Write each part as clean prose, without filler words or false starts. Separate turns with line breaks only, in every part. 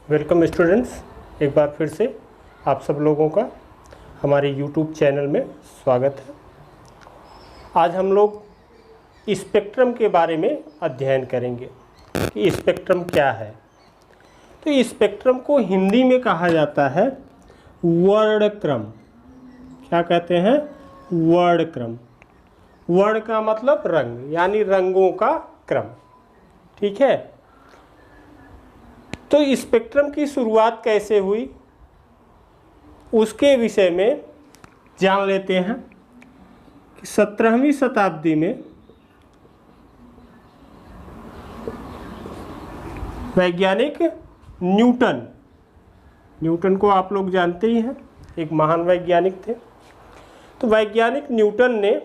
Welcome students, एक बार फिर से आप सब लोगों का हमारे YouTube चैनल में स्वागत है। आज हम लोग स्पेक्ट्रम के बारे में अध्ययन करेंगे कि स्पेक्ट्रम क्या है। तो स्पेक्ट्रम को हिंदी में कहा जाता है वर्णक्रम। क्या कहते हैं? वर्णक्रम। वर्ण का मतलब रंग, यानी रंगों का क्रम। ठीक है। तो स्पेक्ट्रम की शुरुआत कैसे हुई उसके विषय में जान लेते हैं कि 17वीं शताब्दी में वैज्ञानिक न्यूटन को आप लोग जानते ही हैं, एक महान वैज्ञानिक थे। तो वैज्ञानिक न्यूटन ने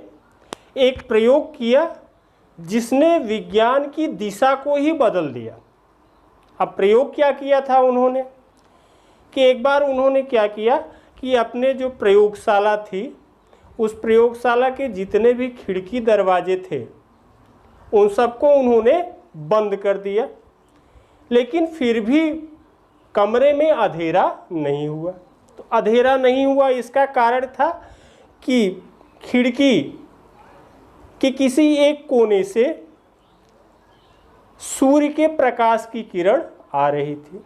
एक प्रयोग किया जिसने विज्ञान की दिशा को ही बदल दिया। अब प्रयोग क्या किया था उन्होंने कि एक बार उन्होंने क्या किया कि अपने जो प्रयोगशाला थी उस प्रयोगशाला के जितने भी खिड़की दरवाजे थे उन सबको उन्होंने बंद कर दिया, लेकिन फिर भी कमरे में अंधेरा नहीं हुआ। तो अंधेरा नहीं हुआ इसका कारण था कि खिड़की के किसी एक कोने से सूर्य के प्रकाश की किरण आ रही थी।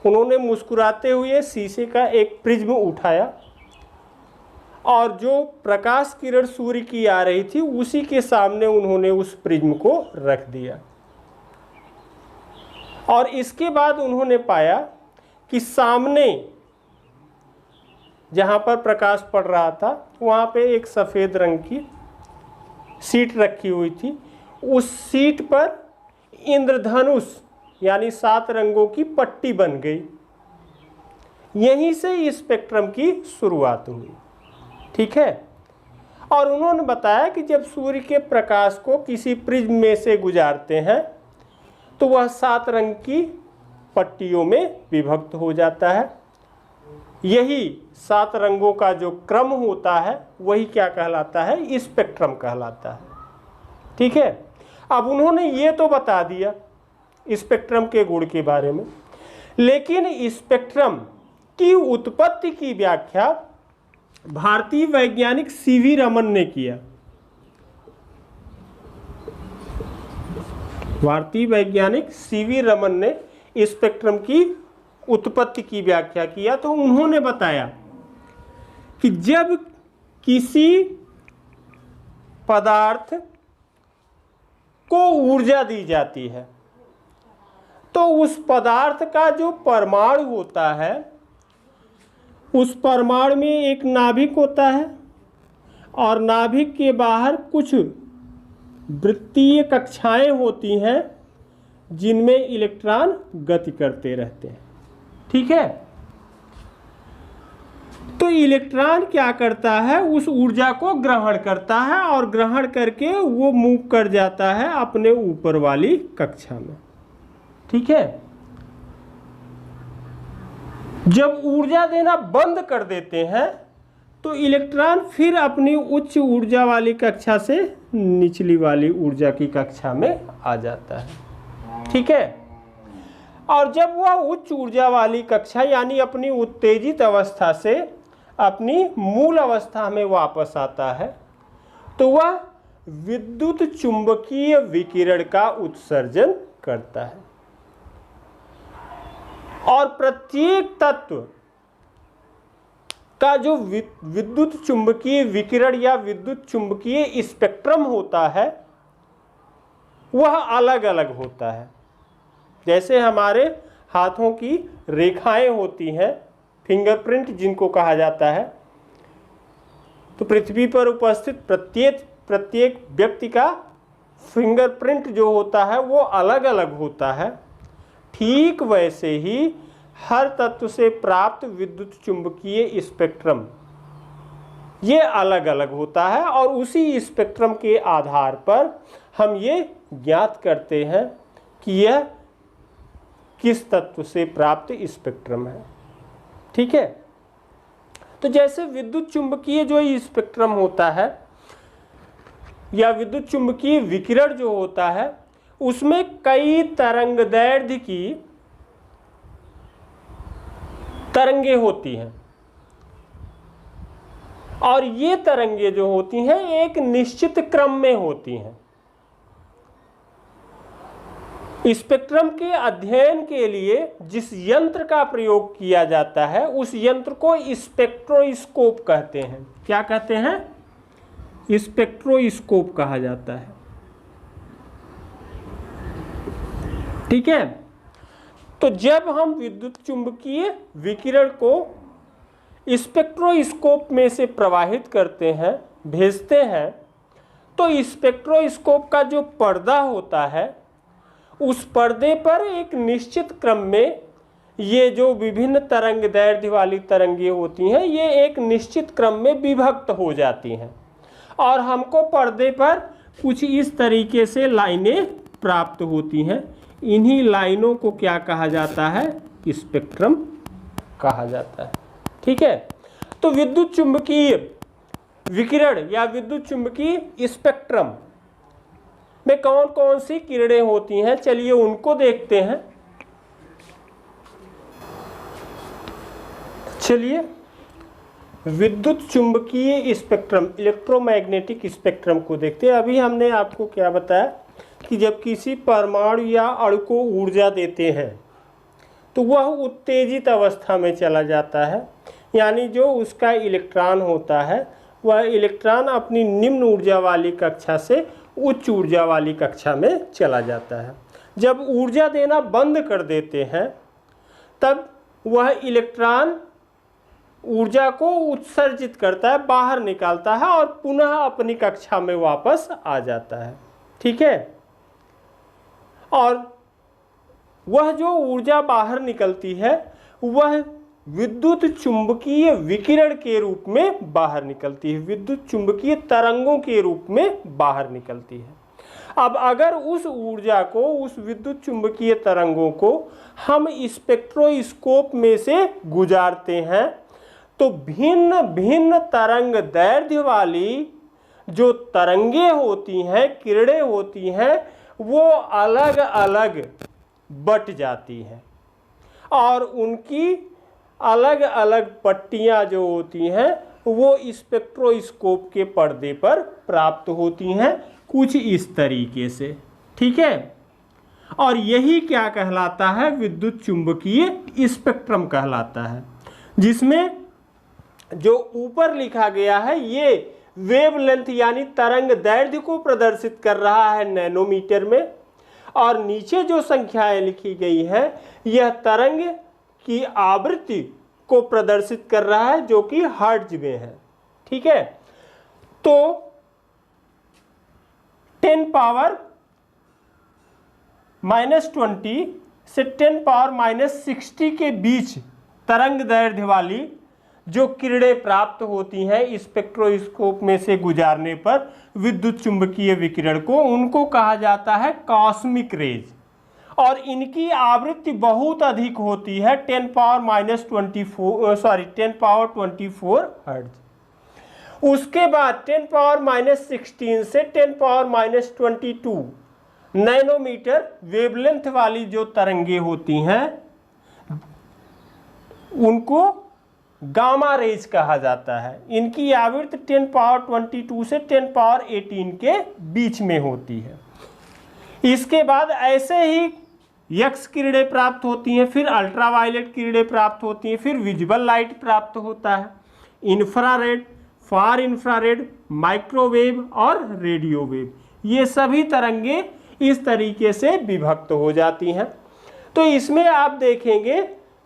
उन्होंने मुस्कुराते हुए शीशे का एक प्रिज्म उठाया और जो प्रकाश किरण सूर्य की आ रही थी उसी के सामने उन्होंने उस प्रिज्म को रख दिया। और इसके बाद उन्होंने पाया कि सामने जहाँ पर प्रकाश पड़ रहा था वहाँ पे एक सफ़ेद रंग की सीट रखी हुई थी। उस सीट पर इंद्रधनुष यानी 7 रंगों की पट्टी बन गई। यहीं से स्पेक्ट्रम की शुरुआत हुई। ठीक है। और उन्होंने बताया कि जब सूर्य के प्रकाश को किसी प्रिज्म में से गुजारते हैं तो वह 7 रंग की पट्टियों में विभक्त हो जाता है। यही 7 रंगों का जो क्रम होता है वही क्या कहलाता है? स्पेक्ट्रम कहलाता है। ठीक है। अब उन्होंने ये तो बता दिया स्पेक्ट्रम के गुण के बारे में, लेकिन स्पेक्ट्रम की उत्पत्ति की व्याख्या भारतीय वैज्ञानिक सीवी रमन ने किया। भारतीय वैज्ञानिक सीवी रमन ने स्पेक्ट्रम की उत्पत्ति की व्याख्या किया। तो उन्होंने बताया कि जब किसी पदार्थ को ऊर्जा दी जाती है तो उस पदार्थ का जो परमाणु होता है उस परमाणु में एक नाभिक होता है और नाभिक के बाहर कुछ वृत्तीय कक्षाएं होती हैं जिनमें इलेक्ट्रॉन गति करते रहते हैं। ठीक है। तो इलेक्ट्रॉन क्या करता है? उस ऊर्जा को ग्रहण करता है और ग्रहण करके वो मूव कर जाता है अपने ऊपर वाली कक्षा में। ठीक है। जब ऊर्जा देना बंद कर देते हैं तो इलेक्ट्रॉन फिर अपनी उच्च ऊर्जा वाली कक्षा से निचली वाली ऊर्जा की कक्षा में आ जाता है। ठीक है। और जब वह उच्च ऊर्जा वाली कक्षा यानी अपनी उत्तेजित अवस्था से अपनी मूल अवस्था में वापस आता है तो वह विद्युत चुंबकीय विकिरण का उत्सर्जन करता है। और प्रत्येक तत्व का जो विद्युत चुंबकीय विकिरण या विद्युत चुंबकीय स्पेक्ट्रम होता है वह अलग अलग होता है। जैसे हमारे हाथों की रेखाएं होती हैं, फिंगरप्रिंट जिनको कहा जाता है, तो पृथ्वी पर उपस्थित प्रत्येक व्यक्ति का फिंगरप्रिंट जो होता है वो अलग अलग होता है। ठीक वैसे ही हर तत्व से प्राप्त विद्युत चुंबकीय स्पेक्ट्रम ये अलग अलग होता है और उसी स्पेक्ट्रम के आधार पर हम ये ज्ञात करते हैं कि यह किस तत्व से प्राप्त स्पेक्ट्रम है। ठीक है। तो जैसे विद्युत चुंबकीय जो स्पेक्ट्रम होता है या विद्युत चुंबकीय विकिरण जो होता है उसमें कई तरंगदैर्घ्य की तरंगे होती हैं, और ये तरंगे जो होती हैं एक निश्चित क्रम में होती हैं। स्पेक्ट्रम के अध्ययन के लिए जिस यंत्र का प्रयोग किया जाता है उस यंत्र को स्पेक्ट्रोस्कोप कहते हैं। क्या कहते हैं? स्पेक्ट्रोस्कोप कहा जाता है। ठीक है। तो जब हम विद्युत चुंबकीय विकिरण को स्पेक्ट्रोस्कोप में से प्रवाहित करते हैं, भेजते हैं, तो स्पेक्ट्रोस्कोप का जो पर्दा होता है उस पर्दे पर एक निश्चित क्रम में ये जो विभिन्न तरंग दैर्ध्य वाली तरंगें होती हैं ये एक निश्चित क्रम में विभक्त हो जाती हैं, और हमको पर्दे पर कुछ इस तरीके से लाइनें प्राप्त होती हैं। इन्हीं लाइनों को क्या कहा जाता है? स्पेक्ट्रम कहा जाता है। ठीक है। तो विद्युत चुंबकीय विकिरण या विद्युत चुंबकीय स्पेक्ट्रम में कौन कौन सी किरणें होती हैं, चलिए उनको देखते हैं। चलिए विद्युत चुंबकीय स्पेक्ट्रम, इलेक्ट्रोमैग्नेटिक स्पेक्ट्रम को देखते हैं। अभी हमने आपको क्या बताया कि जब किसी परमाणु या अणु को ऊर्जा देते हैं तो वह उत्तेजित अवस्था में चला जाता है, यानी जो उसका इलेक्ट्रॉन होता है वह इलेक्ट्रॉन अपनी निम्न ऊर्जा वाली कक्षा से उच्च ऊर्जा वाली कक्षा में चला जाता है। जब ऊर्जा देना बंद कर देते हैं तब वह इलेक्ट्रॉन ऊर्जा को उत्सर्जित करता है, बाहर निकालता है और पुनः अपनी कक्षा में वापस आ जाता है। ठीक है। और वह जो ऊर्जा बाहर निकलती है वह विद्युत चुंबकीय विकिरण के रूप में बाहर निकलती है, विद्युत चुंबकीय तरंगों के रूप में बाहर निकलती है। अब अगर उस ऊर्जा को, उस विद्युत चुंबकीय तरंगों को हम स्पेक्ट्रोस्कोप में से गुजारते हैं तो भिन्न भिन्न तरंग दैर्ध्य वाली जो तरंगे होती हैं, किरणें होती हैं, वो अलग अलग बट जाती हैं और उनकी अलग अलग पट्टियां जो होती हैं वो स्पेक्ट्रोस्कोप के पर्दे पर प्राप्त होती हैं, कुछ इस तरीके से। ठीक है। और यही क्या कहलाता है? विद्युत चुंबकीय स्पेक्ट्रम कहलाता है, जिसमें जो ऊपर लिखा गया है ये वेवलेंथ यानी तरंग दैर्ध्य को प्रदर्शित कर रहा है नैनोमीटर में, और नीचे जो संख्याएं लिखी गई है यह तरंग की आवृत्ति को प्रदर्शित कर रहा है जो कि हर्ट्ज में है। ठीक है। तो 10⁻⁻20 से 10⁻⁻60 के बीच तरंग दैर्ध्य वाली जो किरणें प्राप्त होती हैं स्पेक्ट्रोस्कोप में से गुजारने पर विद्युत चुंबकीय विकिरण को, उनको कहा जाता है कॉस्मिक रेज, और इनकी आवृत्ति बहुत अधिक होती है 10⁻24 हर्ट्ज। उसके बाद 10⁻16 से 10⁻22 नैनोमीटर वेवलेंथ वाली जो तरंगे होती हैं उनको गामा रेज कहा जाता है। इनकी आवृत्ति 10⁻22 से 10⁻18 के बीच में होती है। इसके बाद ऐसे ही यक्स किरणें प्राप्त होती हैं, फिर अल्ट्रावायलेट किरणें प्राप्त होती हैं, फिर विजिबल लाइट प्राप्त होता है, इंफ्रारेड, फार इंफ्रारेड, माइक्रोवेव और रेडियो वेव, ये सभी तरंगे इस तरीके से विभक्त हो जाती हैं। तो इसमें आप देखेंगे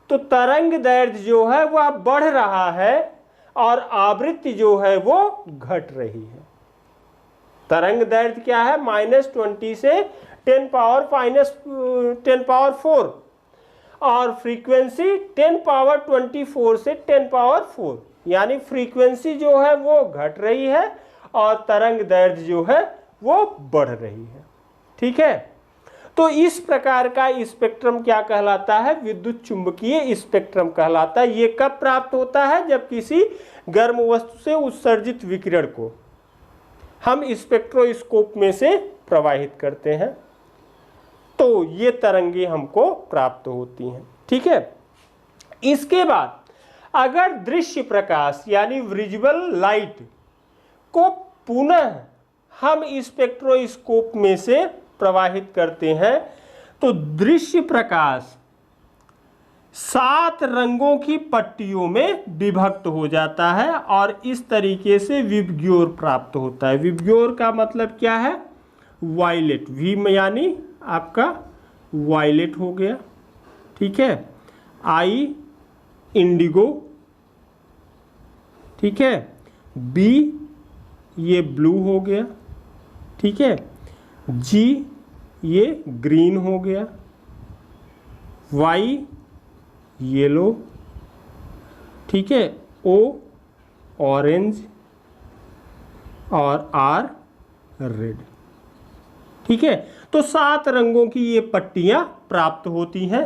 तो तरंग दैर्ध्य जो है वह बढ़ रहा है और आवृत्ति जो है वो घट रही है। तरंग दैर्ध्य क्या है? -20 से 10⁻⁻4 और फ्रीक्वेंसी 10⁻24 से 10⁻4, यानी फ्रीक्वेंसी जो है वो घट रही है और तरंग दैर्ध्य जो है वो बढ़ रही है। ठीक है। तो इस प्रकार का स्पेक्ट्रम क्या कहलाता है? विद्युत चुंबकीय स्पेक्ट्रम कहलाता है। ये कब प्राप्त होता है? जब किसी गर्म वस्तु से उत्सर्जित विकिरण को हम स्पेक्ट्रोस्कोप में से प्रवाहित करते हैं तो ये तरंगे हमको प्राप्त होती हैं। ठीक है। इसके बाद अगर दृश्य प्रकाश यानी विजिबल लाइट को पुनः हम स्पेक्ट्रोस्कोप में से प्रवाहित करते हैं तो दृश्य प्रकाश 7 रंगों की पट्टियों में विभक्त हो जाता है और इस तरीके से विबग्योर प्राप्त होता है। विबग्योर का मतलब क्या है? वायलेट, वी में यानी आपका वायलेट हो गया, ठीक है, आई इंडिगो, ठीक है, बी ये ब्लू हो गया, ठीक है, जी ये ग्रीन हो गया, वाई येलो, ठीक है, ओ ऑरेंज और आर रेड, ठीक है। तो 7 रंगों की ये पट्टियां प्राप्त होती हैं।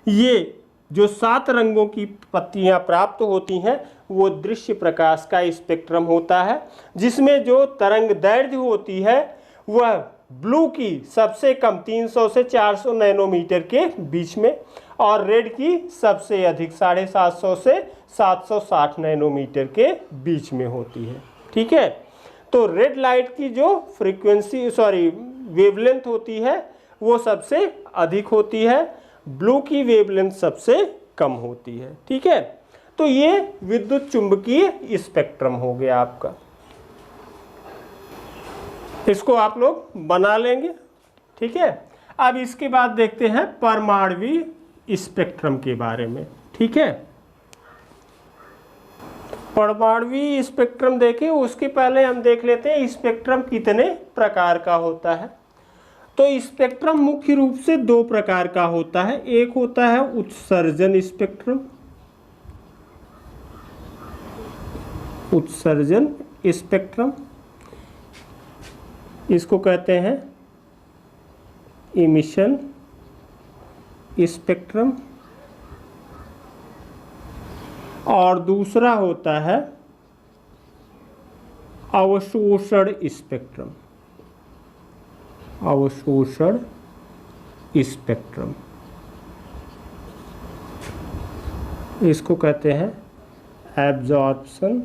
ये जो 7 रंगों की पट्टियां प्राप्त होती हैं वो दृश्य प्रकाश का स्पेक्ट्रम होता है, जिसमें जो तरंग दैर्घ्य होती है वह ब्लू की सबसे कम 300 से 400 नैनोमीटर के बीच में और रेड की सबसे अधिक 750 से 760 नैनोमीटर के बीच में होती है, ठीक है। तो रेड लाइट की जो फ्रीक्वेंसी वेवलेंथ होती है वो सबसे अधिक होती है, ब्लू की वेवलेंथ सबसे कम होती है, ठीक है। तो ये विद्युत चुंबकीय स्पेक्ट्रम हो गया आपका। इसको आप लोग बना लेंगे, ठीक है। अब इसके बाद देखते हैं परमाणुवीय स्पेक्ट्रम के बारे में, ठीक है। परमाणुवीय स्पेक्ट्रम देखें उसके पहले हम देख लेते हैं स्पेक्ट्रम कितने प्रकार का होता है। तो स्पेक्ट्रम मुख्य रूप से 2 प्रकार का होता है। एक होता है उत्सर्जन स्पेक्ट्रम, उत्सर्जन स्पेक्ट्रम, इसको कहते हैं इमिशन स्पेक्ट्रम, और दूसरा होता है अवशोषण स्पेक्ट्रम, अवशोषण स्पेक्ट्रम, इसको कहते हैं एब्जॉर्प्शन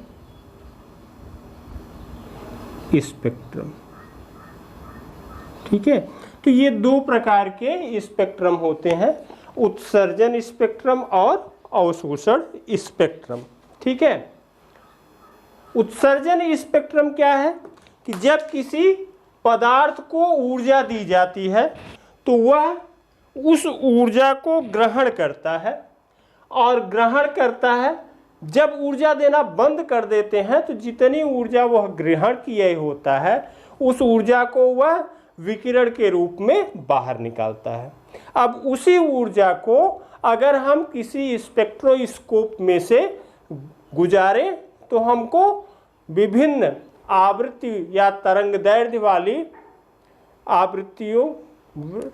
स्पेक्ट्रम, ठीक है। तो ये 2 प्रकार के स्पेक्ट्रम होते हैं, उत्सर्जन स्पेक्ट्रम और अवशोषण स्पेक्ट्रम, ठीक है। उत्सर्जन स्पेक्ट्रम क्या है कि जब किसी पदार्थ को ऊर्जा दी जाती है तो वह उस ऊर्जा को ग्रहण करता है और ग्रहण करता है। जब ऊर्जा देना बंद कर देते हैं तो जितनी ऊर्जा वह ग्रहण किए होता है उस ऊर्जा को वह विकिरण के रूप में बाहर निकालता है। अब उसी ऊर्जा को अगर हम किसी स्पेक्ट्रोस्कोप में से गुजारें तो हमको विभिन्न आवृत्ति या तरंग दैर्घ्य वाली आवृत्तियों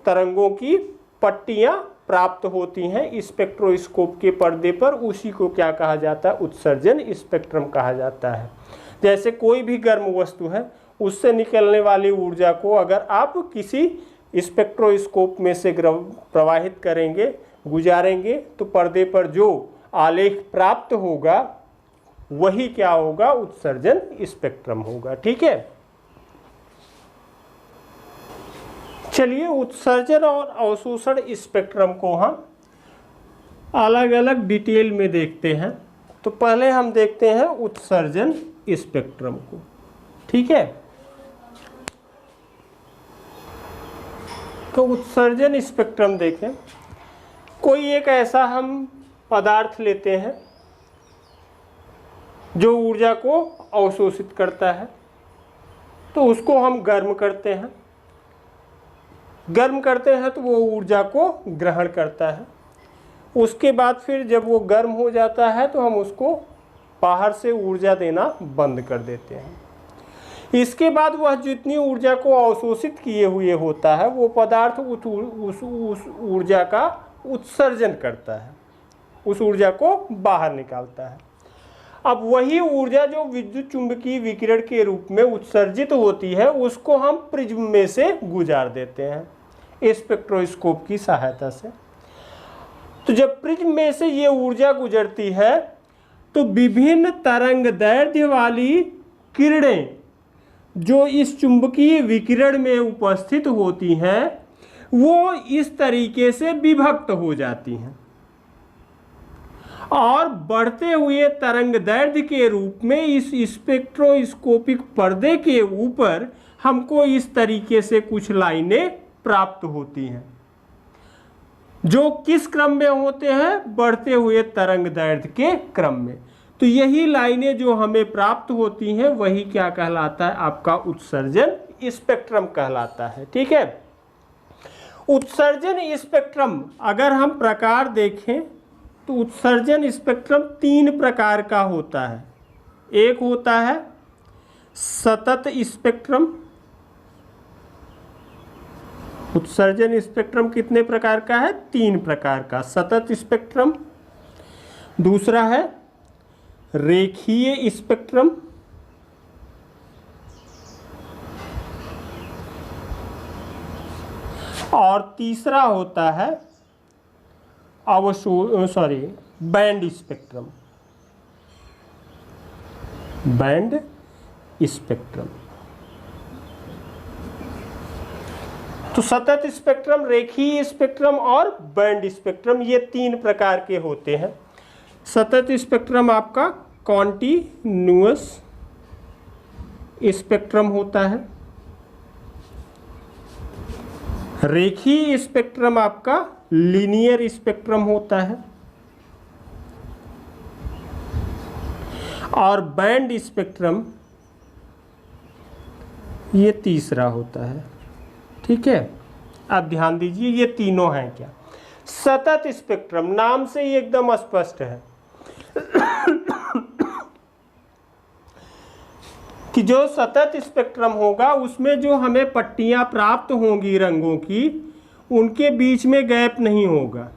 तरंगों की पट्टियां प्राप्त होती हैं स्पेक्ट्रोस्कोप के पर्दे पर। उसी को क्या कहा जाता है? उत्सर्जन स्पेक्ट्रम कहा जाता है। जैसे कोई भी गर्म वस्तु है उससे निकलने वाली ऊर्जा को अगर आप किसी स्पेक्ट्रोस्कोप में से प्रवाहित करेंगे, गुजारेंगे, तो पर्दे पर जो आलेख प्राप्त होगा वही क्या होगा? उत्सर्जन स्पेक्ट्रम होगा, ठीक है। चलिए उत्सर्जन और अवशोषण स्पेक्ट्रम को हम अलग अलग डिटेल में देखते हैं। तो पहले हम देखते हैं उत्सर्जन स्पेक्ट्रम को, ठीक है। तो उत्सर्जन स्पेक्ट्रम देखें, कोई एक ऐसा हम पदार्थ लेते हैं जो ऊर्जा को अवशोषित करता है, तो उसको हम गर्म करते हैं। गर्म करते हैं तो वो ऊर्जा को ग्रहण करता है। उसके बाद फिर जब वो गर्म हो जाता है तो हम उसको बाहर से ऊर्जा देना बंद कर देते हैं। इसके बाद वह जितनी ऊर्जा को अवशोषित किए हुए होता है वो पदार्थ उस ऊर्जा का उत्सर्जन करता है, उस ऊर्जा को बाहर निकालता है। अब वही ऊर्जा जो विद्युत चुंबकीय विकिरण के रूप में उत्सर्जित होती है उसको हम प्रिज्म में से गुजार देते हैं स्पेक्ट्रोस्कोप की सहायता से। तो जब प्रिज्म में से ये ऊर्जा गुजरती है तो विभिन्न तरंग दैर्ध्य वाली किरणें जो इस चुंबकीय विकिरण में उपस्थित होती हैं वो इस तरीके से विभक्त हो जाती हैं और बढ़ते हुए तरंग दैर्ध्य के रूप में इस स्पेक्ट्रोस्कोपिक पर्दे के ऊपर हमको इस तरीके से कुछ लाइनें प्राप्त होती हैं जो किस क्रम में होते हैं, बढ़ते हुए तरंग दैर्ध्य के क्रम में। तो यही लाइनें जो हमें प्राप्त होती हैं वही क्या कहलाता है, आपका उत्सर्जन स्पेक्ट्रम कहलाता है। ठीक है, उत्सर्जन स्पेक्ट्रम अगर हम प्रकार देखें तो उत्सर्जन स्पेक्ट्रम 3 प्रकार का होता है। एक होता है सतत स्पेक्ट्रम। उत्सर्जन स्पेक्ट्रम कितने प्रकार का है, 3 प्रकार का। सतत स्पेक्ट्रम, दूसरा है रेखीय स्पेक्ट्रम, और तीसरा होता है बैंड स्पेक्ट्रम। Band spectrum. तो सतत स्पेक्ट्रम, रेखीय स्पेक्ट्रम और बैंड स्पेक्ट्रम ये 3 प्रकार के होते हैं। सतत स्पेक्ट्रम आपका कॉन्टिन्यूअस स्पेक्ट्रम होता है। रेखीय स्पेक्ट्रम आपका लीनियर स्पेक्ट्रम होता है और बैंड स्पेक्ट्रम ये तीसरा होता है। ठीक है, आप ध्यान दीजिए ये तीनों हैं क्या। सतत स्पेक्ट्रम नाम से ही एकदम स्पष्ट है कि जो सतत स्पेक्ट्रम होगा उसमें जो हमें पट्टियां प्राप्त होंगी रंगों की, उनके बीच में गैप नहीं होगा,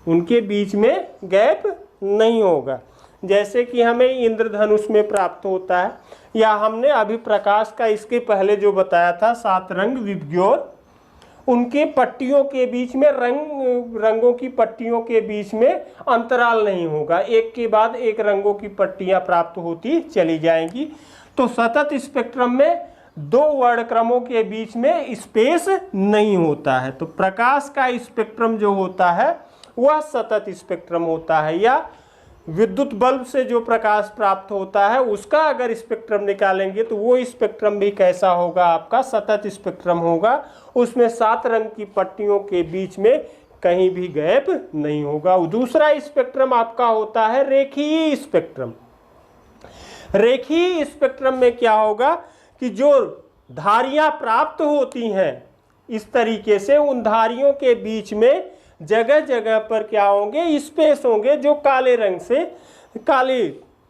उनके बीच में गैप नहीं होगा। जैसे कि हमें इंद्रधनुष में प्राप्त होता है, या हमने अभी प्रकाश का इसके पहले जो बताया था 7 रंग विबग्योर, उनके पट्टियों के बीच में रंगों की पट्टियों के बीच में अंतराल नहीं होगा, एक के बाद एक रंगों की पट्टियां प्राप्त होती चली जाएंगी। तो सतत स्पेक्ट्रम में 2 वर्णक्रमों के बीच में स्पेस नहीं होता है। तो प्रकाश का स्पेक्ट्रम जो होता है वह सतत स्पेक्ट्रम होता है, या विद्युत बल्ब से जो प्रकाश प्राप्त होता है उसका अगर स्पेक्ट्रम निकालेंगे तो वो स्पेक्ट्रम भी कैसा होगा, आपका सतत स्पेक्ट्रम होगा। उसमें 7 रंग की पट्टियों के बीच में कहीं भी गैप नहीं होगा। दूसरा स्पेक्ट्रम आपका होता है रेखीय स्पेक्ट्रम। रेखीय स्पेक्ट्रम में क्या होगा कि जो धारियां प्राप्त होती हैं इस तरीके से, उन धारियों के बीच में जगह जगह पर क्या होंगे, स्पेस होंगे जो काले रंग से काले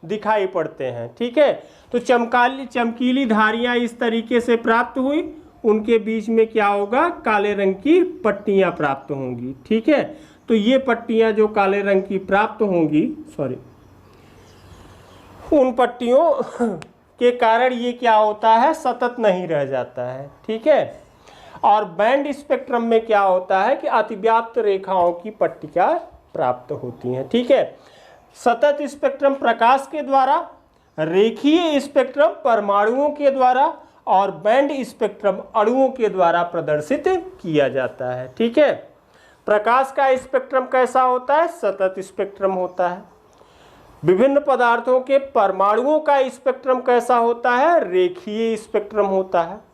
दिखाई पड़ते हैं। ठीक है, तो चमकीली धारियां इस तरीके से प्राप्त हुई, उनके बीच में क्या होगा, काले रंग की पट्टियां प्राप्त होंगी। ठीक है, तो ये पट्टियां जो काले रंग की प्राप्त होंगी, उन पट्टियों के कारण ये क्या होता है, सतत नहीं रह जाता है। ठीक है, और बैंड स्पेक्ट्रम में क्या होता है कि अतिव्याप्त रेखाओं की पट्टियां प्राप्त होती हैं। ठीक है, सतत स्पेक्ट्रम प्रकाश के द्वारा, रेखीय स्पेक्ट्रम परमाणुओं के द्वारा, और बैंड स्पेक्ट्रम अणुओं के द्वारा प्रदर्शित किया जाता है। ठीक है, प्रकाश का स्पेक्ट्रम कैसा होता है, सतत स्पेक्ट्रम होता है। विभिन्न पदार्थों के परमाणुओं का स्पेक्ट्रम कैसा होता है, रेखीय स्पेक्ट्रम होता है।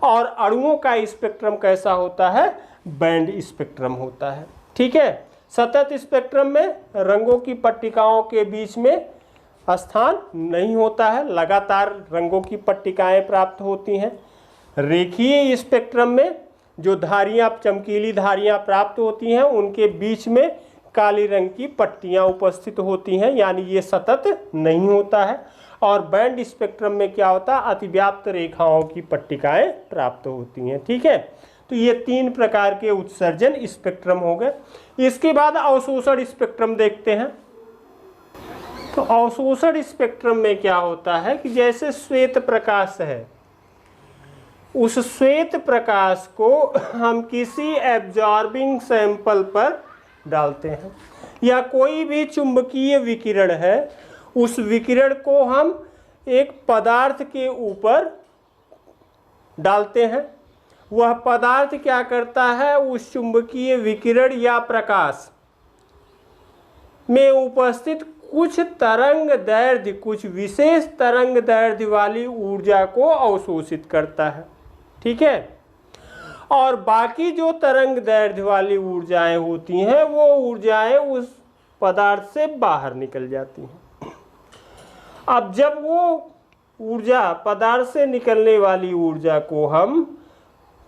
और अणुओं का स्पेक्ट्रम कैसा होता है, बैंड स्पेक्ट्रम होता है। ठीक है, सतत स्पेक्ट्रम में रंगों की पट्टिकाओं के बीच में स्थान नहीं होता है, लगातार रंगों की पट्टिकाएं प्राप्त होती हैं। रेखीय स्पेक्ट्रम में जो धारियां, चमकीली धारियां प्राप्त होती हैं, उनके बीच में काली रंग की पट्टियां उपस्थित होती हैं, यानी ये सतत नहीं होता है। और बैंड स्पेक्ट्रम में क्या होता है, अतिव्याप्त रेखाओं की पट्टिकाएं प्राप्त होती हैं। ठीक है, तो ये 3 प्रकार के उत्सर्जन स्पेक्ट्रम हो गए। इसके बाद अवशोषण स्पेक्ट्रम देखते हैं। तो अवशोषण स्पेक्ट्रम में क्या होता है कि जैसे श्वेत प्रकाश है, उस श्वेत प्रकाश को हम किसी एब्जॉर्बिंग सैंपल पर डालते हैं, या कोई भी चुंबकीय विकिरण है, उस विकिरण को हम एक पदार्थ के ऊपर डालते हैं। वह पदार्थ क्या करता है, उस चुंबकीय विकिरण या प्रकाश में उपस्थित कुछ तरंग दैर्ध्य, कुछ विशेष तरंग दैर्ध्य वाली ऊर्जा को अवशोषित करता है। ठीक है, और बाकी जो तरंग दैर्ध्य वाली ऊर्जाएं होती हैं वो ऊर्जाएं उस पदार्थ से बाहर निकल जाती हैं। अब जब वो ऊर्जा, पदार्थ से निकलने वाली ऊर्जा को हम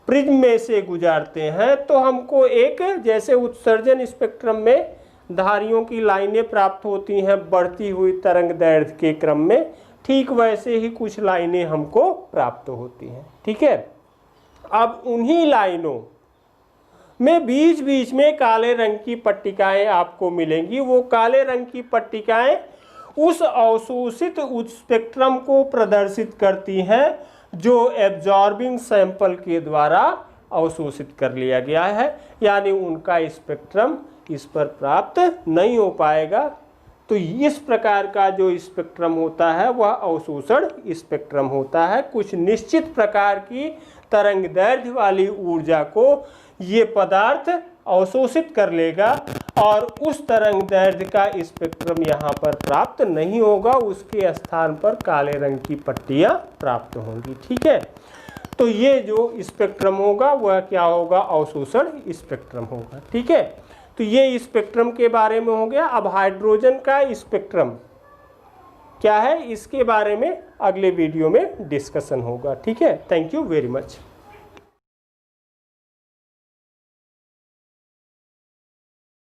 प्रिज्म में से गुजारते हैं तो हमको एक, जैसे उत्सर्जन स्पेक्ट्रम में धारियों की लाइनें प्राप्त होती हैं बढ़ती हुई तरंग दैर्ध्य के क्रम में, ठीक वैसे ही कुछ लाइनें हमको प्राप्त होती हैं। ठीक है, अब उन्हीं लाइनों में बीच बीच में काले रंग की पट्टिकाएं आपको मिलेंगी। वो काले रंग की पट्टिकाएं उस अवशोषित स्पेक्ट्रम को प्रदर्शित करती हैं जो एब्जॉर्बिंग सैंपल के द्वारा अवशोषित कर लिया गया है, यानी उनका स्पेक्ट्रम इस पर प्राप्त नहीं हो पाएगा। तो इस प्रकार का जो स्पेक्ट्रम होता है वह अवशोषण स्पेक्ट्रम होता है। कुछ निश्चित प्रकार की तरंग दैर्ध्य वाली ऊर्जा को ये पदार्थ अवशोषित कर लेगा और उस तरंग दैर्ध्य का स्पेक्ट्रम यहाँ पर प्राप्त नहीं होगा, उसके स्थान पर काले रंग की पट्टियाँ प्राप्त होंगी। ठीक है, तो ये जो स्पेक्ट्रम होगा वह क्या होगा, अवशोषण स्पेक्ट्रम होगा। ठीक है, तो ये स्पेक्ट्रम के बारे में हो गया। अब हाइड्रोजन का स्पेक्ट्रम क्या है, इसके बारे में अगले वीडियो में डिस्कशन होगा। ठीक है, थैंक यू वेरी मच।